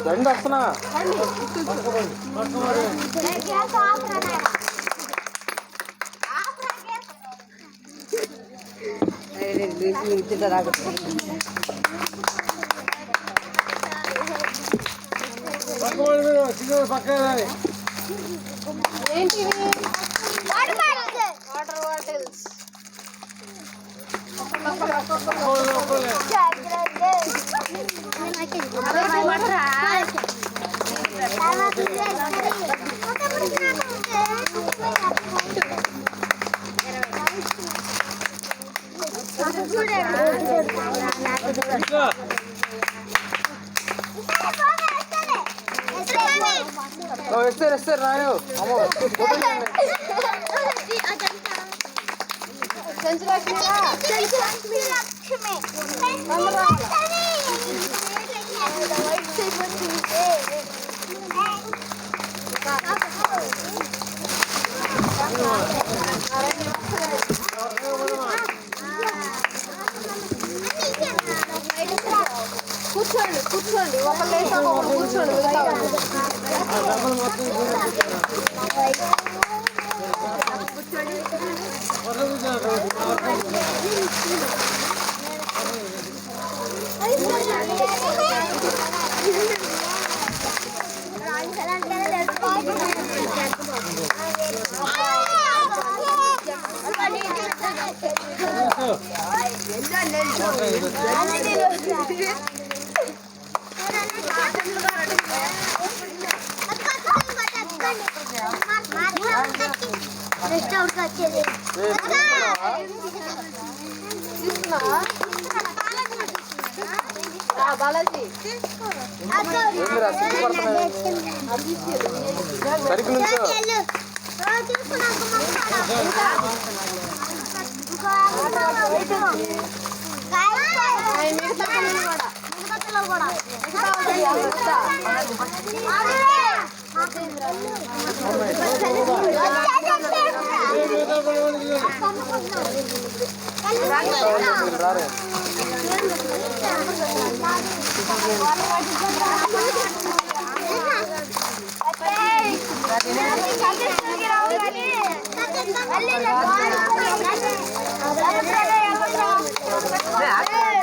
రెండు వస్తున్నా పక్కన వాటర్ బాటిల్స్ ఇస్తారు రాయో అమ్మో కూర్చోండి కూర్చోండి ఒకరు లేసా ఒకరు కూర్చోండి బాలాజీ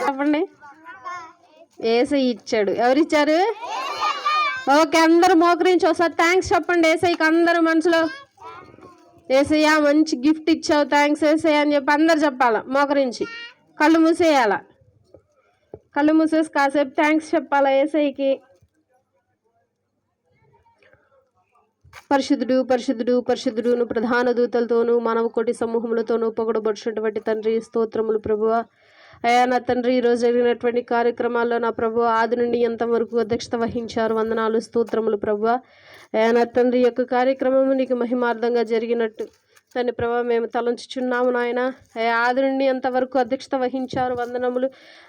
చెప్పండి. ఏసై ఇచ్చాడు. ఎవరిచ్చారు? ఓకే, అందరూ మోకరించి ఒకసారి థ్యాంక్స్ చెప్పండి ఏసైకి. అందరూ మనసులో ఏసయ్యా మంచి గిఫ్ట్ ఇచ్చావు, థ్యాంక్స్ ఏసయ్య అని చెప్పి అందరు చెప్పాలా. మోకరించి కళ్ళు మూసేయాల. కళ్ళు మూసేసి కాసేపు థ్యాంక్స్ చెప్పాలా ఏసైకి. పరిశుద్ధుడు పరిశుద్ధుడు పరిశుద్ధుడును ప్రధాన దూతలతోనూ మానవ కోటి సమూహములతోనూ పొగడబడుచున్నటువంటి తండ్రి స్తోత్రములు ప్రభువా. అయ్యా నా తండ్రి, ఈరోజు జరిగినటువంటి కార్యక్రమాల్లో నా ప్రభు ఆది నుండి ఎంతవరకు అధ్యక్షత వహించారు. వందనాలు స్తోత్రములు ప్రభువా. అయ్యా నా తండ్రి, యొక్క కార్యక్రమం నీకు మహిమార్థంగా జరిగినట్టు తండ్రి ప్రభా మేము తలంచుచున్నాము నాయన. అయ్యా ఆది నుండి ఎంతవరకు అధ్యక్షత వహించారు. వందనములు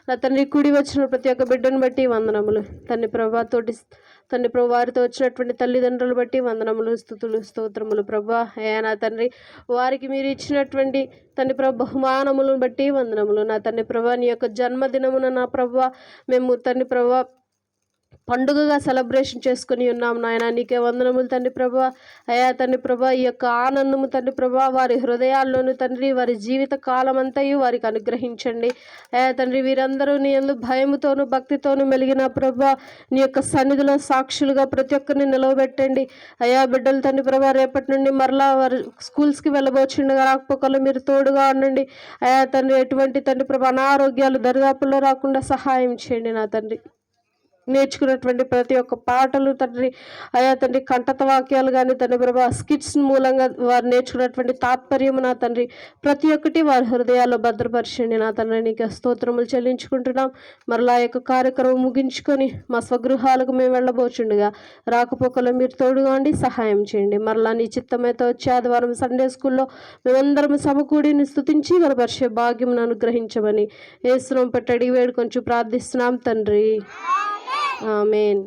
నా తండ్రి. కూడి వచ్చిన ప్రతి ఒక్క బిడ్డను బట్టి వందనములు తండ్రి ప్రభా. తండ్రి ప్రభు వారితో వచ్చినటువంటి తల్లిదండ్రులు బట్టి వందనములు స్తుతులు స్తోత్రములు ప్రభా. అయ్యా నా తండ్రి, వారికి మీరు ఇచ్చినటువంటి తండ్రి ప్రభు బహుమానములను బట్టి వందనములు నా తండ్రి ప్రభా. నీ యొక్క జన్మదినమున నా ప్రభా మేము తండ్రి ప్రభా పండుగగా సెలబ్రేషన్ చేసుకుని ఉన్నాం నాయన. నీకే వందనములు తండ్రి ప్రభా. అయా తండ్రి ప్రభా, ఈ యొక్క ఆనందము తండ్రి ప్రభా వారి హృదయాల్లోనూ తండ్రి వారి జీవిత కాలం అంతయు వారికి అనుగ్రహించండి. అయా తండ్రి, వీరందరూ నీ యందు భయముతోనూ భక్తితోనూ మెలిగిన ప్రభా నీ యొక్క సన్నిధిలో సాక్షులుగా ప్రతి ఒక్కరిని నిలవబెట్టండి. అయా బిడ్డలు తండ్రి ప్రభా రేపటి నుండి మరలా వారు స్కూల్స్కి వెళ్ళబోచుండగా రాకపోకలు మీరు తోడుగా ఉండండి. అయా తండ్రి, ఎటువంటి తండ్రి ప్రభా అనారోగ్యాలు దరిదాపుల్లో రాకుండా సహాయం చేయండి నా తండ్రి. నేర్చుకున్నటువంటి ప్రతి ఒక్క పాటలు తండ్రి అయా తండ్రి కంఠత వాక్యాలు కానీ తండ్రి ప్రభా స్కిట్స్ మూలంగా వారు నేర్చుకున్నటువంటి తాత్పర్యము నా తండ్రి ప్రతి ఒక్కటి వారి హృదయాల్లో భద్రపరచండి నా తండ్రి. నీకు స్తోత్రములు చెల్లించుకుంటున్నాం. మరలా యొక్క కార్యక్రమం ముగించుకొని మా స్వగృహాలకు మేము వెళ్ళబోచుండగా రాకపోకలో మీరు తోడుగా ఉండి సహాయం చేయండి. మరలా నీ చిత్తమైతే వచ్చే ఆదివారం సండే స్కూల్లో మేమందరం సమకూడిని స్తుతించి గనపరిచే భాగ్యం అనుగ్రహించమని యేసునామమున పెట్టి అడిగి వేడుకొంచు ప్రార్థిస్తున్నాం తండ్రి. ఆమేన్.